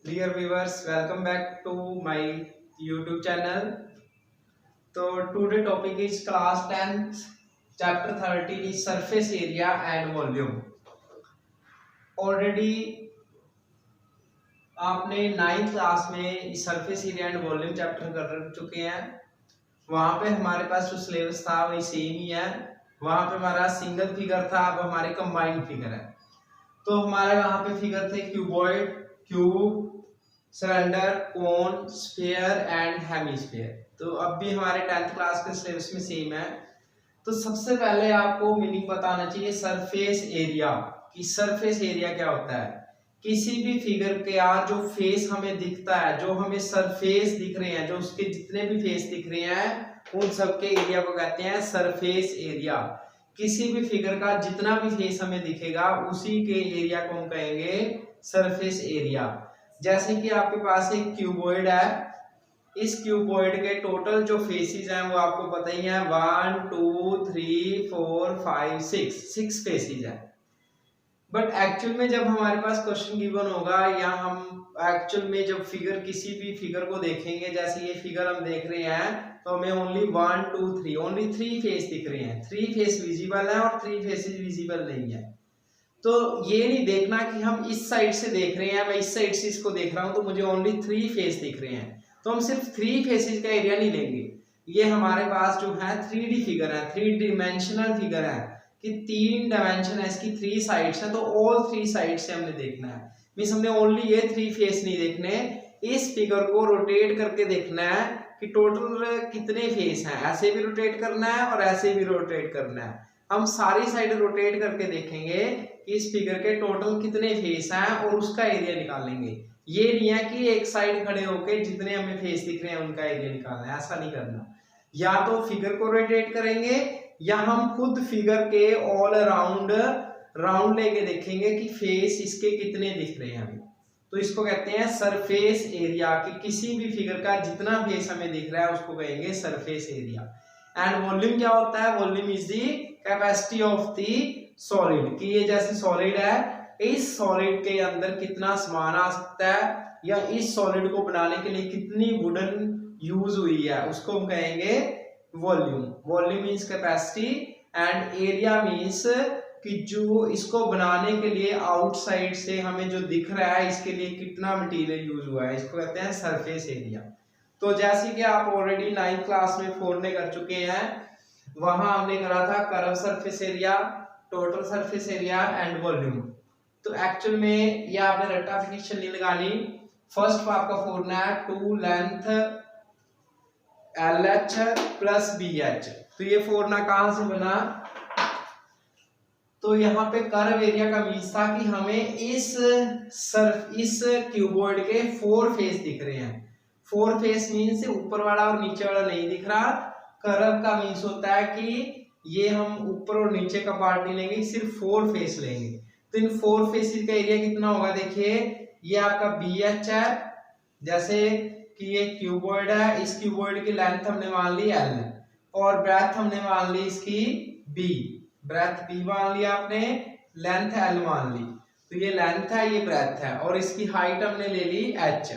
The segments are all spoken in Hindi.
Dear viewers, welcome back to my YouTube channel. So today topic is class 10th, chapter 13 is surface area and volume. Already आपने 9th क्लास में surface area and volume chapter कर चुके हैं। वहां पे हमारे पास जो सिलेबस था वही सेम ही है। वहां पे हमारा सिंगल फिगर था, अब हमारे कंबाइंड फिगर है। तो हमारे वहां पे फिगर थे cuboid, cube, cylinder, cone, sphere and hemisphere. तो अब भी हमारे 10th क्लास के सिलेबस में सेम है। तो सबसे पहले आपको मीनिंग बताना चाहिए सरफेस एरिया कि सरफेस एरिया क्या होता है। किसी भी फिगर के यार जो फेस हमें दिखता है, जो हमें सरफेस दिख रहे हैं, जो उसके जितने भी फेस दिख रहे हैं, उन सबके एरिया को कहते हैं सरफेस एरिया। किसी भी फिगर का जितना भी फेस हमें दिखेगा उसी के एरिया को हम कहेंगे सरफेस एरिया। जैसे कि आपके पास एक क्यूबॉइड है, इस क्यूबॉइड के टोटल जो फेसेस हैं वो आपको पता ही है, 1 2 3 4 5 6 फेसेस है। बट एक्चुअल में जब हमारे पास क्वेश्चन गिवन होगा या हम एक्चुअल में जब फिगर किसी भी फिगर को देखेंगे, जैसे ये फिगर हम देख रहे हैं, तो हमें ओनली 1 2 3 ओनली 3 फेस दिख रहे हैं। 3 फेस विजिबल है और 3 फेसेस विजिबल नहीं है। तो ये नहीं देखना कि हम इस साइड से देख रहे हैं, मैं इस साइड से इसको देख रहा हूं तो मुझे ओनली 3 फेस दिख रहे हैं। तो हम सिर्फ 3 फेसेस का एरिया नहीं लेंगे। ये हमारे पास जो है 3D फिगर है, 3 डिमेंशनल फिगर है कि 3 डायमेंशन है, इसकी 3 साइड्स हैं, तो ऑल 3 साइड से हमने देखना है। मींस हमने ओनली ये 3 फेस नहीं देखने, इस फिगर को रोटेट करके देखना है कि टोटल कितने फेस हैं। ऐसे भी रोटेट करना है और ऐसे भी रोटेट करना है। हम सारी साइड रोटेट करके देखेंगे कि इस फिगर के टोटल कितने फेस हैं और उसका एरिया निकालेंगे। ये नहीं है कि एक साइड खड़े होके जितने हमें फेस दिख रहे हैं उनका एरिया निकालना है, ऐसा नहीं करना। या तो फिगर को रोटेट करेंगे या हम खुद फिगर के ऑल अराउंड राउंड लेके देखेंगे कि फेस इसके कितने दिख रहे हैं हमें। तो इसको कहते हैं सरफेस एरिया कि किसी भी फिगर का जितना फेस हमें दिख रहा है उसको कहेंगे सरफेस एरिया। एंड वॉल्यूम क्या होता है? Volume is the capacity of the solid, कि ये जैसे सॉलिड है, इस सॉलिड के अंदर कितना सामान आ सकता है या इस सॉलिड को बनाने के लिए कितनी वुडन यूज हुई है, उसको हम कहेंगे volume. Volume means capacity and area means कि जो इसको बनाने के लिए आउटसाइड से हमें जो दिख रहा है इसके लिए कितना मटेरियल यूज हुआ है, इसको कहते हैं सरफेस एरिया। तो जैसे कि आप ऑलरेडी 9th क्लास में 4 में कर चुके हैं, वहां हमने करा था curve surface area, total surface area and volume. तो एक्चुअल में ये आपने रट्टाफिकेशन नहीं लगानी। फर्स्ट आपका फॉर्मूला है 2 लेंथ LH प्लस BH। तो ये फॉर्मूला कहां से बना? तो यहाँ पे कर्व एरिया का मीन्स था कि हमें इस क्यूबॉइड के 4 फेस दिख रहे हैं। 4 फेस मीन्स ऊपर वाला और नीचे वाला नहीं दिख रहा। कर्व का मीन्स होता है कि ये हम ऊपर और नीचे का पार्ट नहीं लेंगे, सिर्फ 4 फेस लेंगे। तो इन 4 फेसेस का एरिया कितना होगा? देखिए ये आपका BH है, जैसे कि ये क्यूबॉइड है, इस क्यूबॉइड की लेंथ हमने मान ली L और ब्रेथ हमने मान ली इसकी B। ब्रेथ B मान लिया आपने, लेंथ L मान ली। तो ये लेंथ है, ये ब्रेथ है और इसकी हाइट हमने ले ली H।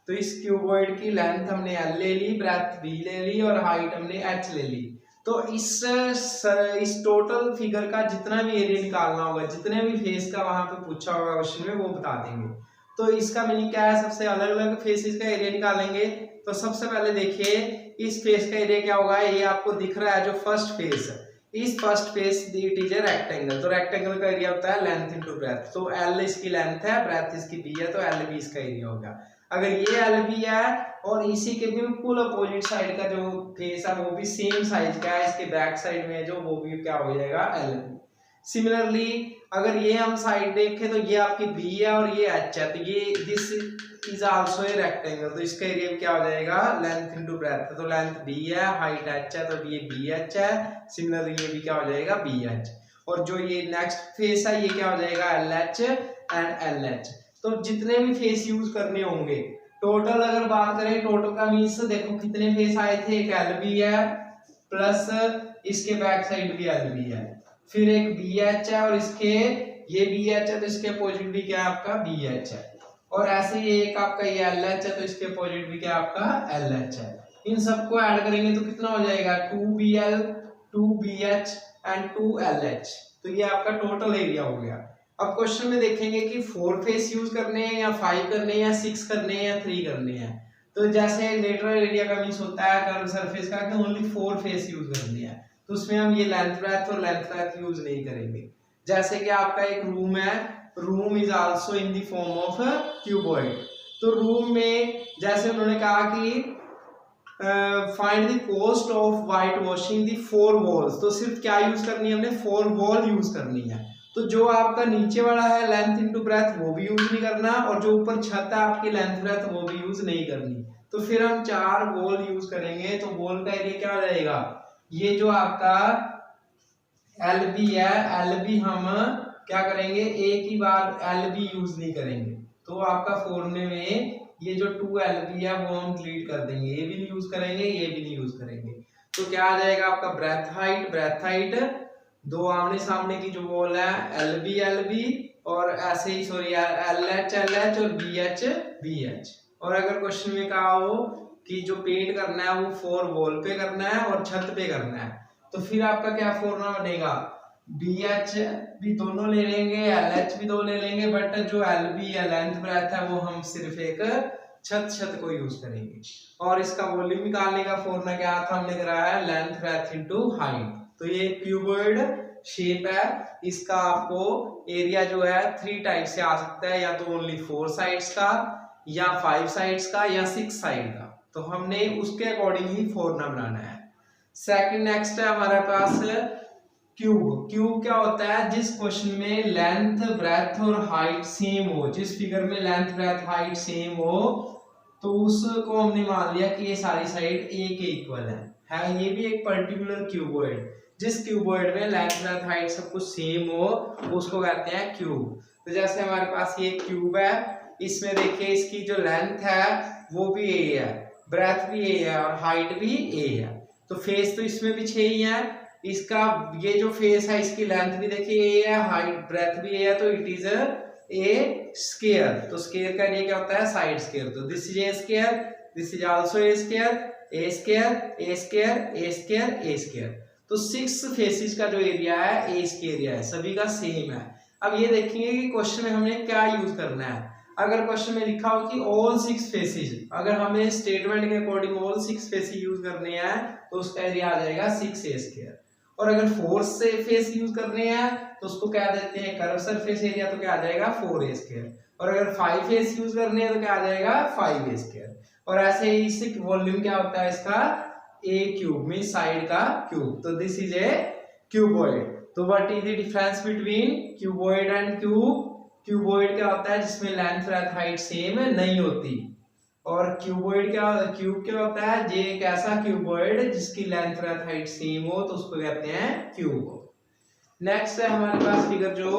तो इस क्यूबॉइड की लेंथ हमने L ले ली, ब्रेथ B ले ली और हाइट हमने H ले ली। तो इस टोटल फिगर का जितना भी एरिया निकालना होगा, जितने भी फेस का वहां पे पूछा होगा क्वेश्चन में, वो बता देंगे। तो इसका मीनिंग क्या है? सबसे अलग अलग फेसेस का एरिया निकालेंगे। तो सबसे पहले देखिए इस फेस का एरिया क्या होगा। ये आपको दिख रहा है जो फर्स्ट फेस है, इस first face it is a rectangle. तो रेक्टेंगल का एरिया होता है लेंथ इनटू ब्रेथ। तो L इसकी लेंथ है, ब्रेथ इसकी B है, तो LB इसका एरिया होगा। अगर ये LB है और इसी के बिल्कुल अपोजिट साइड का जो फेस है वो भी सेम साइज का है, इसके बैक साइड में जो, वो भी क्या हो जाएगा? LB। सिमिलरली अगर ये हम साइड देखें तो ये आपकी B है और ये H है, तो ये this is also a rectangle. तो इसका एरिया क्या हो जाएगा? Length into breadth. तो लेंथ B है, हाइट H है, तो ये BH है। सिमिलरली ये भी क्या हो जाएगा? BH। और जो ये नेक्स्ट फेस है ये क्या हो जाएगा? LH and LH। तो जितने भी फेस यूज करने होंगे, टोटल अगर बात करें, टोटल का मीन्स देखो कितने फेस आए थे। एक LB है प्लस इसके बैक साइड भी LB है, फिर एक BH है और इसके ये BH है, तो इसके अपोजिट भी क्या है? आपका BH है। और ऐसे ही एक आपका ये एल एच है तो इसके अपोजिट भी क्या आपका एल एच है। इन सबको ऐड करेंगे तो कितना हो जाएगा 2bl 2bh एंड 2lh। तो ये आपका टोटल एरिया हो गया। अब क्वेश्चन में देखेंगे कि 4 फेस यूज करने हैं या 5 करने हैं या 6 करने हैं या 3 करने हैं। तो जैसे लेटरल एरिया का मींस होता है कर्व सरफेस का कि ओनली 4 फेस यूज करनी है, तो उसमें हम ये लेंथ ब्रेथ और लेंथ ब्रेथ यूज नहीं करेंगे। जैसे कि आपका एक रूम है, room is also in the form of cuboid. तो रूम में जैसे उन्होंने कहा कि find the cost of white washing the 4 walls, तो सिर्फ क्या यूज करनी है हमने 4 वॉल यूज करनी है। तो जो आपका नीचे वाला है लेंथ इनटू ब्रेथ वो भी यूज नहीं करना, और जो ऊपर छत है आपकी लेंथ ब्रेथ वो भी यूज नहीं करनी। तो फिर हम 4 वॉल यूज करेंगे। तो वॉल का एरिया क्या हो जाएगा, ये जो आपका LB है, LB हम क्या करेंगे एक ही बार LB यूज नहीं करेंगे। तो आपका फॉर्मूले में ये जो 2LB है वो हम डिलीट कर देंगे, ये भी नहीं यूज करेंगे, ये भी नहीं यूज करेंगे। तो क्या आ जाएगा आपका ब्रेथ हाइट दो आमने सामने की जो वॉल है LB और ऐसे ही सॉरी LH और BH। और अगर क्वेश्चन में कहा हो कि जो पेंट करना है वो 4 वॉल पे करना है और छत पे करना है, तो फिर आपका क्या फॉर्मूला बनेगा, BH भी दोनों ले लेंगे, LH भी दो ले लेंगे, बट जो LB या लेंथ ब्रेथ है वो हम सिर्फ एक छत को यूज करेंगे। और इसका वॉल्यूम निकालने का फॉर्मूला क्या था, हमने कराया लेंथ ब्रेथ इनटू हाइट। तो ये क्यूबॉइड शेप है, इसका आपको एरिया जो है 3 टाइप से आ सकता है, या तो ओनली 4 साइड्स का या 5 साइड्स का या 6 साइड का। तो हमने उसके अकॉर्डिंग ही फॉर्मूला बनाना है। सेकंड नेक्स्ट है हमारे पास क्यूब। क्यूब क्या होता है, जिस क्वेश्चन में लेंथ ब्रेथ और हाइट सेम हो, जिस फिगर में लेंथ ब्रेथ हाइट सेम हो, तो उसको हमने मान लिया कि ये सारी साइड ए के इक्वल है। ये भी एक पर्टिकुलर क्यूबॉइड, जिस क्यूबॉइड में लेंथ ब्रेथ हाइट सब कुछ सेम हो उसको कहते हैं क्यूब। तो जैसे हमारे पास ये क्यूब है, इसमें देखिए इसकी जो लेंथ है वो भी ए है, ब्रेथ भी ए है और हाइट भी ए है। तो फेस तो इसमें भी 6 ही है, इसका ये जो फेस है इसकी लेंथ भी देखिए ए है, हाइट ब्रेथ भी ए है, तो इट इज ए स्क्वायर। तो स्क्वायर का एरिया क्या होता है, साइड स्क्वायर। तो this is A square, this is also a square, A square A square A square A square. तो 6 फेसेस का जो एरिया है ए स्क्वायर एरिया है, सभी का सेम है। अब ये देखेंगे कि क्वेश्चन में हमने क्या यूज करना है। अगर क्वेश्चन में लिखा हो कि ऑल 6 फेसेस, अगर हमें स्टेटमेंट के अकॉर्डिंग ऑल 6 फेसेस यूज करने हैं तो उसका एरिया आ जाएगा 6a स्क्वायर। और अगर 4 से फेस यूज करने हैं तो उसको क्या देते हैं कर्व सरफेस एरिया, तो क्या आ जाएगा 4a स्क्वायर। और अगर 5 फेस यूज करने हैं तो क्या आ जाएगा 5a स्क्वायर। और ऐसे ही इस वॉल्यूम क्या होता है इसका a क्यूब में साइड का क्यूब। तो दिस इज ए क्यूबॉइड। तो what is the difference between cuboid and cube. Cuboid क्या होता है जिसमें लेंथ ब्रेथ हाइट सेम नहीं होती, और क्यूब क्या होता है, ये एक ऐसा क्यूबॉइड जिसकी लेंथ ब्रेथ हाइट सेम हो तो उसको कहते हैं क्यूब। नेक्स्ट है हमारे पास फिगर जो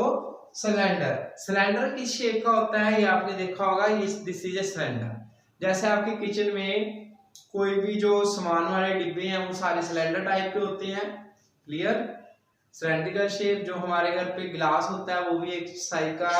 सिलेंडर किस शेप का होता है, ये आपने देखा होगा, दिस इज ए सिलेंडर। जैसे आपके किचन में कोई भी जो सामान वाले डिब्बे हैं वो सारे सिलेंडर टाइप के होते हैं, क्लियर। सिलेंड्रिकल शेप, जो हमारे घर पे ग्लास होता है वो भी एक साइज का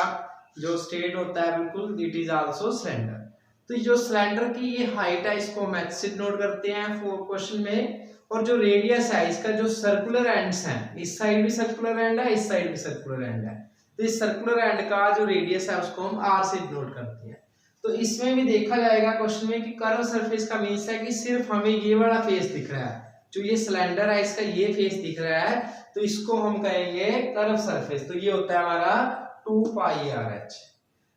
जो स्ट्रेट होता है बिल्कुल, इट इज आल्सो सिलेंडर। तो जो सिलेंडर की ये हाइट है इसको हम h से नोट करते हैं क्वेश्चन में, और जो रेडियस है इसका जो सर्कुलर एंड्स हैं, इस साइड भी सर्कुलर एंड है, इस साइड भी सर्कुलर एंड है, तो इस सर्कुलर एंड का जो रेडियस है उसको हम r से नोट करते हैं। तो इसमें भी देखा जाएगा क्वेश्चन में कि कर्व सरफेस का मीन्स है कि सिर्फ हमें ये वाला फेस दिख रहा है, जो ये सिलेंडर है इसका ये फेस दिख रहा है, तो इसको हम कहेंगे कर्व सरफेस। तो ये होता है हमारा 2πrh।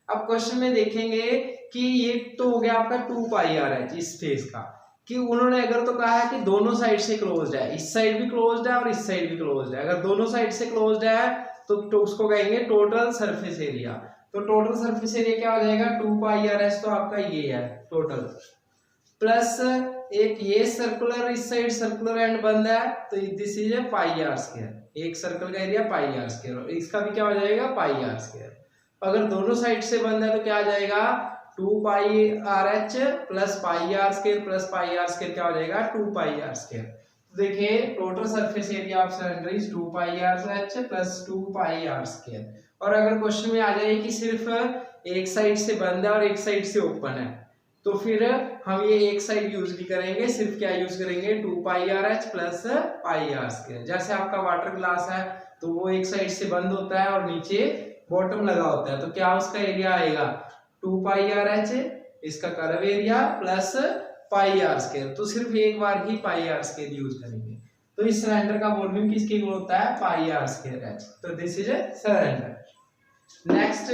अब क्वेश्चन में देखेंगे कि ये तो हो गया आपका 2πrh इस फेस का, कि उन्होंने अगर तो कहा है कि दोनों साइड से क्लोज्ड है, इस साइड भी क्लोज्ड है और इस साइड भी क्लोज्ड है। अगर दोनों साइड से क्लोज्ड है तो उसको कहेंगे टोटल सरफेस एरिया। तो टोटल सरफेस एरिया क्या हो जाएगा 2πrh, तो आपका ये है टोटल, प्लस एक ये सर्कुलर इस साइड सर्कुलर एंड बंद है, तो दिस इज ए πr²। एक सर्कल का एरिया πr², और इसका भी क्या हो जाएगा πr²। अगर दोनों साइड से बंद है तो क्या आ जाएगा 2πrh plus πr² plus πr² क्या हो जाएगा 2πr²। देखिए total surface area of cylinder is 2 pi r h plus 2 pi r square. और अगर क्वेश्चन में आ जाए कि सिर्फ एक साइड से बंद है और एक साइड से ओपन है, तो फिर हम ये एक साइड यूज नहीं करेंगे, सिर्फ क्या यूज करेंगे 2 pi r h plus pi r square. जैसे आपका वाटर ग्लास है तो वो एक साइड से बंद होता है और नीचे बॉटम लगा होता है, तो क्या उसका एरिया आएगा 2 पाई आर एच, इसका curve area plus pi r square. तो सिर्फ एक बार ही पाई आर स्क्वायर यूज करेंगे। तो इस सिलेंडर का वॉल्यूम किसके इक्वल होता है पाई आर स्क्वायर एच। तो this is a cylinder. Next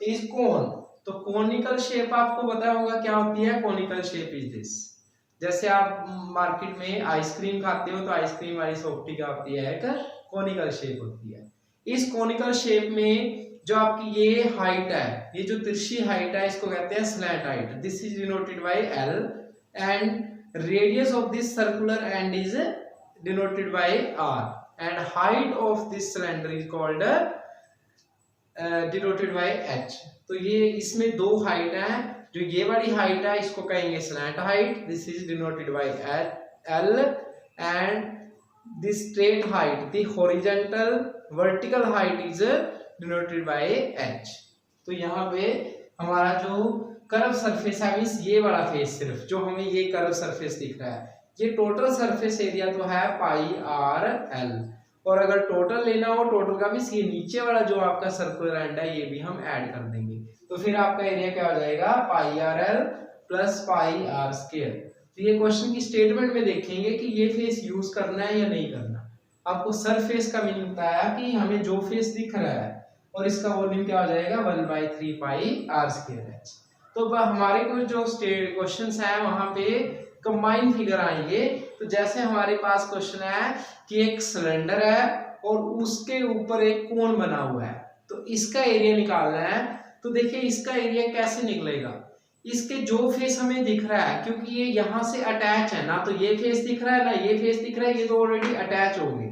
is cone. तो कोनिकल शेप आपको पता होगा क्या होती है, कोनिकल शेप इज दिस। जैसे आप मार्केट में आइसक्रीम खाते हो तो आइसक्रीम वाली सॉफ्टी क्या होती है, एक कोनिकल शेप होती है। इस कोनिकल शेप में जो आपकी ये हाइट है, ये जो तिरछी हाइट है, इसको कहते हैं slant height. This is denoted by L and radius of this circular end is denoted by r and height of this cylinder is called denoted by h। तो ये इसमें दो हाइट है, जो ये वाली हाइट है इसको कहेंगे slant height, this is denoted by l and this straight height, the horizontal vertical height is denoted by h। तो यहाँ पे हमारा जो कर्व सरफेस है मींस ये वाला फेस, सिर्फ जो हमें ये कर्व सरफेस दिख रहा है, ये टोटल सरफेस एरिया तो है पाई आर एल। और अगर टोटल लेना हो टोटल का मींस ये नीचे वाला जो आपका सर्कुलर एंड है ये भी हम ऐड कर देंगे, तो फिर आपका एरिया क्या हो जाएगा pi r l plus pi r square. तो ये क्वेश्चन की स्टेटमेंट में देखेंगे कि ये फेस यूज करना है या नहीं करना। आपको सरफेस का मीनिंग बताया कि हमें जो फेस दिख रहा है और इसका वॉल्यूम क्या हो जाएगा 1/3 पाई आर स्क्वायर एच। तो हमारे कुछ जो क्वेश्चंस हैं वहां पे कंबाइन फिगर आएंगे। तो जैसे हमारे पास क्वेश्चन है कि एक सिलेंडर है और उसके ऊपर एक कोन बना हुआ है, तो इसका एरिया निकालना है। तो देखिए इसका एरिया कैसे निकलेगा, इसके जो फेस हमें दिख रहा है, क्योंकि ये यहाँ से अटैच है ना, तो ये फेस दिख रहा है ना ये फेस दिख रहा है, ये तो ऑलरेडी अटैच होंगे।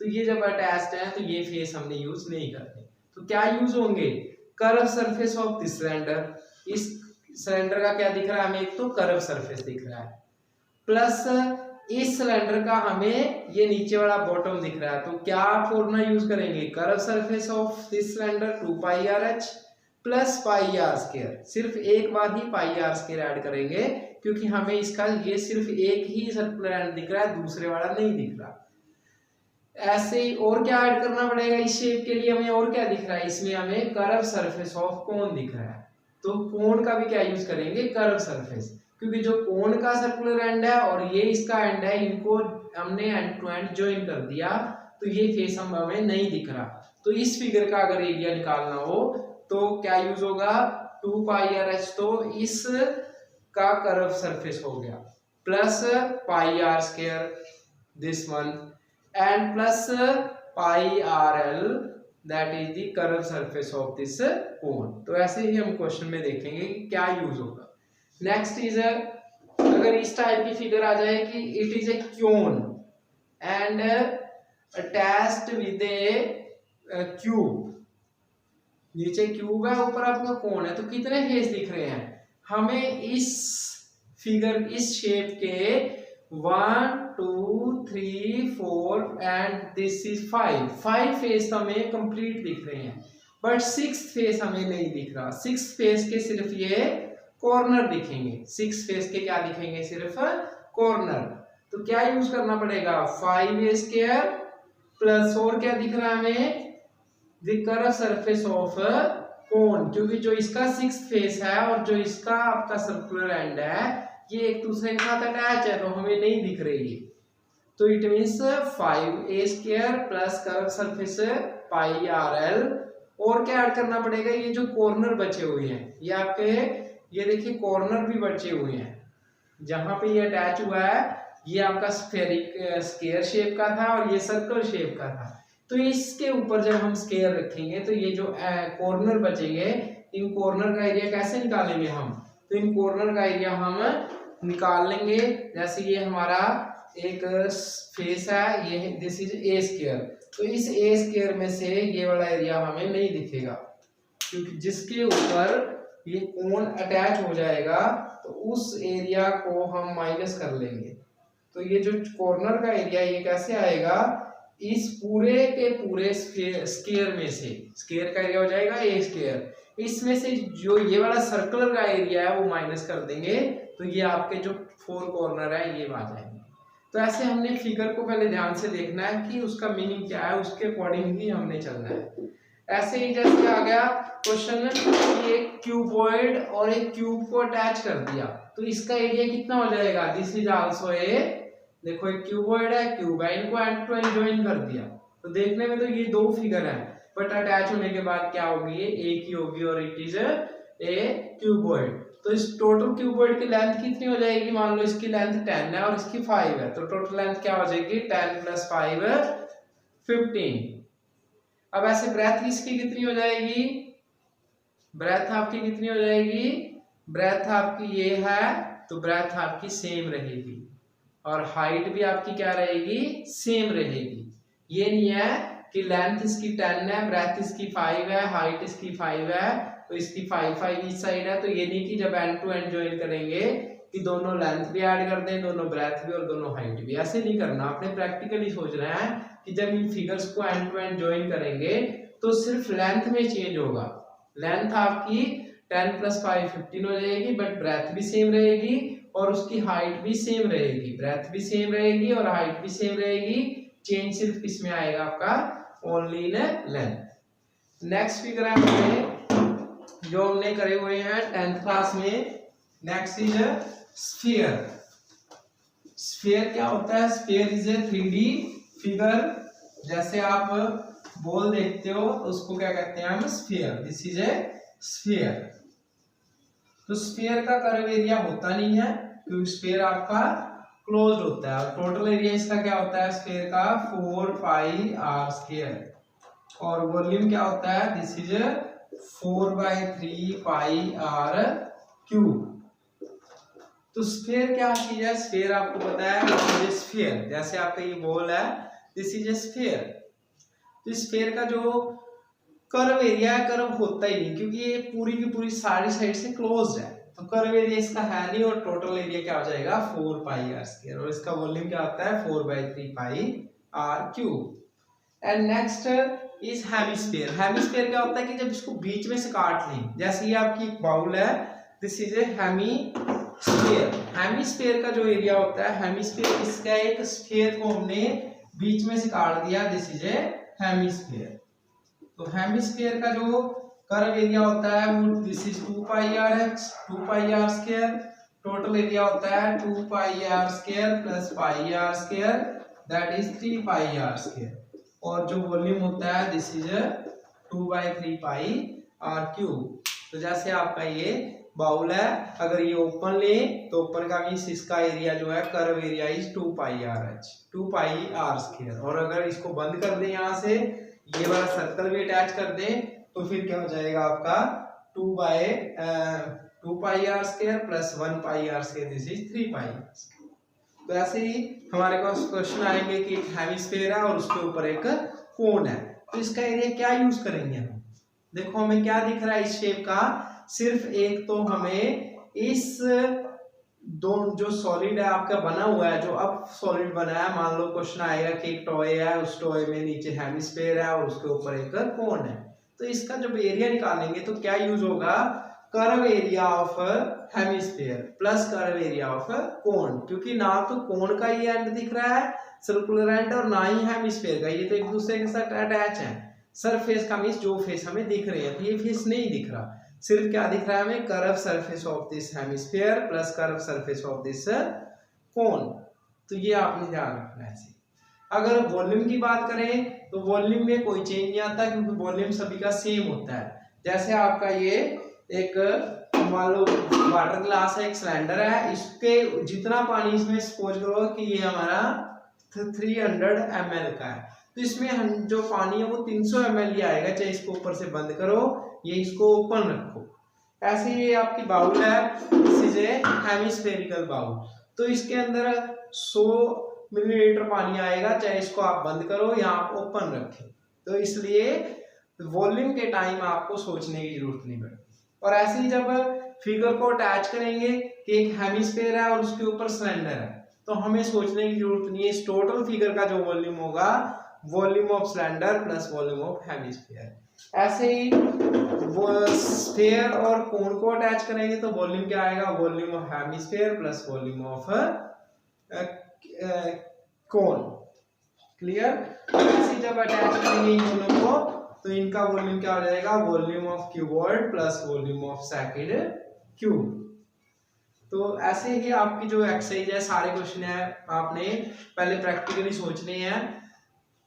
तो ये जब अटैच्ड है तो ये फेस हमने यूज नहीं करते, तो क्या यूज होंगे curve surface of this cylinder. इस सिलेंडर का क्या दिख रहा है हमें, एक तो कर्व सरफेस दिख रहा है, प्लस इस सिलेंडर का हमें ये नीचे वाला बॉटम दिख रहा है। तो क्या फॉर्मूला यूज करेंगे curve surface of this cylinder 2 pi r h plus pi r square. सिर्फ एक बार ही पाई आर स्क्वायर ऐड करेंगे, क्योंकि हमें इसका ये सिर्फ एक ही सर्कुलर एंड दिख रहा है, दूसरे वाला नहीं दिख रहा। ऐसे ही और क्या ऐड करना पड़ेगा इस शेप के लिए, हमें और क्या दिख रहा है, इसमें हमें कर्व सरफेस ऑफ कोन दिख रहा है, तो कोन का भी क्या यूज करेंगे कर्व सरफेस, क्योंकि जो कोन का सर्कुलर एंड है और ये इसका एंड है, इनको हमने एंड टू एंड ज्वाइन कर दिया, तो ये फेस हमें नहीं दिख रहा। तो इस फिगर का अगर एरिया निकालना हो तो क्या यूज होगा 2 पाई आर एच, तो इस का कर्व सरफेस हो गया, plus pi r square this one and plus pi r l that is the curve surface of this cone. तो ऐसे ही हम क्वेश्चन में देखेंगे कि क्या यूज होगा। नेक्स्ट इज अगर इस टाइप की फिगर आ जाए कि it is a cone and attached with a cube, नीचे क्यूब है ऊपर आपका कोन है, तो कितने फेस दिख रहे हैं हमें इस फिगर इस शेप के 1 2 3 4 एंड दिस इज 5 फेस हमें कंप्लीट दिख रहे हैं, बट 6th फेस हमें नहीं दिख रहा। 6th फेस के सिर्फ ये कॉर्नर दिखेंगे, 6 फेस के क्या दिखेंगे सिर्फ कॉर्नर। तो क्या यूज करना पड़ेगा 5a स्क्वायर प्लस और क्या दिख रहा है हमें the curve surface of cone, क्योंकि जो इसका 6th फेस है और जो इसका आपका सर्कुलर एंड है ये एक दूसरे के साथ अटैच है, तो हमें नहीं दिख रही है। तो it means 5a square plus curve surface pi r L, और क्या ऐड करना पड़ेगा ये जो कॉर्नर बचे हुए हैं, ये आपके ये देखिए कॉर्नर भी बचे हुए हैं, जहां पे ये अटैच हुआ है ये आपका स्फेरिक स्क्वायर शेप का था और ये सर्कल शेप का था। तो इसके ऊपर जब हम स्क्वायर रखेंगे तो ये जो कॉर्नर बचेंगे, इन कॉर्नर का एरिया कैसे निकालेंगे हम, तो इन कॉर्नर का एरिया हम निकाल लेंगे। जैसे ये हमारा एक फेस है, ये दिस इज ए स्क्वायर, तो इस ए स्क्वायर में से ये वाला एरिया हमें नहीं दिखेगा, क्योंकि जिसके ऊपर ये कोन अटैच हो जाएगा तो उस एरिया को हम माइनस कर लेंगे। तो ये जो कॉर्नर का एरिया ये कैसे आएगा, इस पूरे के पूरे स्क्वायर में से, स्क्वायर का एरिया हो जाएगा ए स्क्वायर, इसमें से जो ये वाला सर्कुलर का एरिया है वो माइनस कर देंगे, तो ये आपके जो 4 कॉर्नर है ये आ जाएंगे। तो ऐसे हमने फिगर को पहले ध्यान से देखना है कि उसका मीनिंग क्या है, उसके अकॉर्डिंग ही हमने चलना है। ऐसे ही जैसे आ गया क्वेश्चन कि एक क्यूबॉइड और एक क्यूब को अटैच कर दिया, तो इसका एरिया कितना हो जाएगा, दिस इज आल्सो ए, देखो एक क्यूबॉइड है, क्यूब है, इनको एंड टू एंड ज्वाइन कर दिया, तो देखने में तो ये 2 फिगर है, बट अटैच होने के बाद क्या होगी, ये एक ही होगी और इट इज ए क्यूबॉइड। तो इस टोटल क्यूबॉइड की लेंथ कितनी हो जाएगी, मान लो इसकी लेंथ 10 है और इसकी 5 है, तो टोटल लेंथ क्या हो जाएगी 10 + 5 15। अब ऐसे ब्रेथ इसकी कितनी हो जाएगी, ब्रेथ आपकी कितनी हो जाएगी, ब्रेथ आपकी ये है, तो ब्रेथ आपकी सेम रहेगी और हाइट भी आपकी क्या रहेगी, सेम रहेगी। ये नहीं है कि लेंथ इसकी 10 है, ब्रेथ इसकी 5 है, हाइट इसकी 5 है, तो इसकी 5 इस साइड है, तो ये नहीं कि जब एंड टू एंड ज्वाइन करेंगे कि दोनों लेंथ भी ऐड कर दें, दोनों ब्रेथ भी और दोनों हाइट भी, ऐसे नहीं करना। आपने प्रैक्टिकली सोचना है कि जब इन फिगर्स को एंड टू एंड ज्वाइन करेंगे तो सिर्फ लेंथ में चेंज होगा, लेंथ आपकी 10 + 5 15 हो जाएगी, बट ब्रेथ भी सेम रहेगी और उसकी हाइट भी सेम रहेगी, ब्रेथ भी सेम रहेगी और हाइट भी सेम रहेगी, चेंज सिर्फ किसमें आएगा आपका, only in length. Next figure है हमारे जो हमने करे हुए हैं 10th क्लास में, नेक्स्ट इज स्फीयर। स्फीयर क्या होता है, sphere is a 3D figure, जैसे आप बॉल देखते हो तो उसको क्या कहते हैं हम, sphere, this is A sphere. तो स्फीयर का कर्व एरिया होता नहीं है क्योंकि स्फीयर आपका क्लोज होता है, और टोटल एरिया इसका क्या होता है स्फीयर का 4πr², और वॉल्यूम क्या होता है, दिस इज 4/3πr³। तो स्फीयर क्या चीज है, स्फीयर आपको पता है, स्फीयर जैसे आपका ये बॉल है, दिस इज ए स्फीयर। तो स्फीयर का जो कर्व एरिया है, कर्व होता ही नहीं क्योंकि ये पूरी की पूरी सारी साइड से क्लोज्ड है, तो कर्व एरिया इसका है नहीं, और टोटल एरिया क्या हो जाएगा 4πr², और इसका वॉल्यूम क्या होता है 4/3πr³। And next is hemisphere. Hemisphere क्या होता है कि जब इसको बीच में से काट लें, जैसे ये आपकी एक बाउल है, this is A hemisphere. Hemisphere का जो एरिया होता है, हेमिस्फीयर इसका एक स्फीयर को हमने बीच में से काट दिया, दिस इज ए हेमिस्फीयर। तो हेमिस्फीयर का जो कर्व एरिया होता है वो this is 2πrx, 2πr², total area होता है 2πr² + πr², that is 3πr², और जो वॉल्यूम होता है दिस इज 2/3πr³। तो जैसे आपका ये बाउल है, अगर ये ओपन ले तो ऊपर का मींस इसका एरिया जो है curve area is 2πrh, 2πr², और अगर इसको बंद कर दें यहाँ से, ये वाला सर्कल भी अटैच कर दें, तो फिर क्या हो जाएगा आपका 2πr² + 1πr², this is 3πr²। तो ऐसे ही हमारे पास क्वेश्चन आएंगे कि एक हेमिस्फीयर है और उसके ऊपर एक कोन है, तो इसका एरिया क्या यूज करेंगे हम, देखो हमें क्या दिख रहा है इस शेप का, सिर्फ एक तो हमें इस दो जो सॉलिड है आपका बना हुआ है, जो अब सॉलिड बना है, मान लो क्वेश्चन आएगा कि एक टॉय है, उस टॉय में नीचे हेमिस्फीयर है और उसके ऊपर एक कोन है, तो इसका जब एरिया निकालेंगे तो क्या यूज होगा, curve area of hemisphere plus curve area of cone, क्योंकि ना तो कोन का ये एंड दिख रहा है सर्कुलर एंड, और ना ही हेमिस्फीयर का, ये तो एक दूसरे के साथ अटैच है। सरफेस का मींस जो फेस हमें दिख रही है, तो ये फेस नहीं दिख रहा, सिर्फ क्या दिख रहा है हमें, curve surface of this hemisphere plus curve surface of this cone. तो ये आपने ध्यान रखना है। अगर वॉल्यूम की बात करें तो वॉल्यूम में कोई चेंज नहीं आता क्योंकि वॉल्यूम सभी का सेम होता है। जैसे आपका ये एक मान लो वाटर ग्लास है, एक सिलेंडर है, इसके जितना पानी इसमें सपोज करो कि ये हमारा 300 ml का है, तो इसमें हम जो पानी है वो 300 ml ही आएगा, चाहे इसको ऊपर से बंद करो ये इसको ओपन रखो। ऐसे ये आपकी बाउल है, this is a hemispherical bowl, तो इसके अंदर 100 मिलीलीटर पानी आएगा, चाहे इसको आप बंद करो या आप ओपन रखें, तो इसलिए वॉल्यूम के टाइम आपको सोचने की जरूरत नहीं पड़ती। और ऐसे ही जब फिगर को अटैच करेंगे कि एक हेमिस्फीयर है और उसके ऊपर सिलेंडर है, तो हमें सोचने की जरूरत नहीं है। इस टोटल फिगर का जो वॉल्यूम होगा, volume of cylinder plus volume of hemisphere. ऐसे ही वो स्फीयर और कोन को अटैच करेंगे तो वॉल्यूम क्या आएगा, volume of hemisphere plus volume of cone. Clear. ऐसे जब अटैच करेंगे इन दोनों को तो इनका वॉल्यूम क्या हो जाएगा, volume of cuboid plus volume of second cube. तो ऐसे ही आपकी जो एक्सरसाइज है, सारे क्वेश्चन है, आपने पहले प्रैक्टिकली सोचने हैं।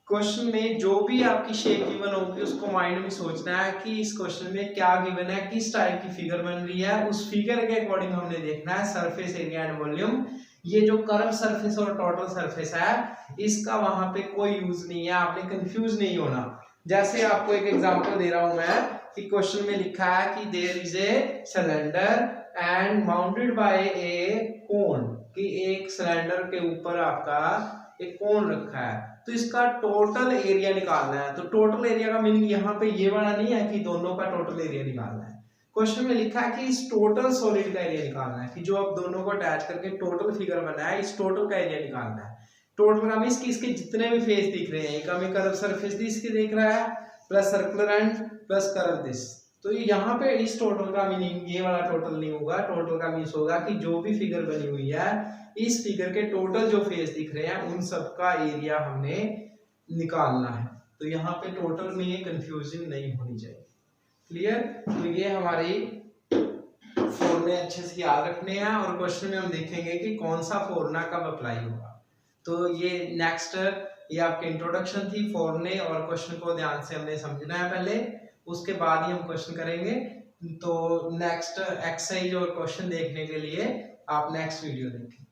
क्वेश्चन में जो भी आपकी शेप गिवन होगी उसको माइंड में सोचना है कि इस क्वेश्चन में क्या गिवन है, किस टाइप की फिगर बन रही है, उस फिगर के अकॉर्डिंग हमने देखना है सरफेस एरिया एंड वॉल्यूम। ये जो कर्व सरफेस और टोटल सरफेस है इसका वहां पे कोई यूज नहीं है, आपने कंफ्यूज नहीं होना। जैसे आपको एक एग्जांपल दे रहा हूं मैं कि क्वेश्चन में लिखा है कि there is a cylinder and mounted by a cone, कि एक सिलेंडर के ऊपर आपका एक कोन रखा है, तो इसका टोटल एरिया निकालना है। तो टोटल एरिया का मीनिंग यहाँ पे ये वाला नहीं है कि दोनों का टोटल एरिया निकालना है। क्वेश्चन में लिखा है कि इस टोटल सॉलिड का एरिया निकालना है, कि जो अब दोनों को अटैच करके टोटल फिगर बना है, इस टोटल का एरिया निकालना है। टोटल का मींस कि इसके जितने भी फेस दिख रहे हैं, एक हमें कर्व सरफेस इसके दिख रहा है plus circular and plus curve this, तो यहाँ पे इस टोटल का मीनिंग ये वाला टोटल नहीं होगा। टोटल का मीन्स होगा कि जो भी फिगर बनी हुई है, इस फिगर के टोटल जो फेस दिख रहे हैं उन सब का एरिया हमने निकालना है। तो यहाँ पे टोटल में कंफ्यूजन नहीं होनी चाहिए। क्लियर। तो ये हमारी फॉर्मूले अच्छे से याद रखने हैं और क्वेश्चन में हम देखेंगे कि कौन सा फॉर्मूला कब अप्लाई होगा। तो ये नेक्स्ट, ये आपके इंट्रोडक्शन थी फॉर्मूले और क्वेश्चन को ध्यान से हमने समझना है पहले, उसके बाद ही हम क्वेश्चन करेंगे। तो नेक्स्ट एक्सरसाइज और क्वेश्चन देखने के लिए आप नेक्स्ट वीडियो देखें।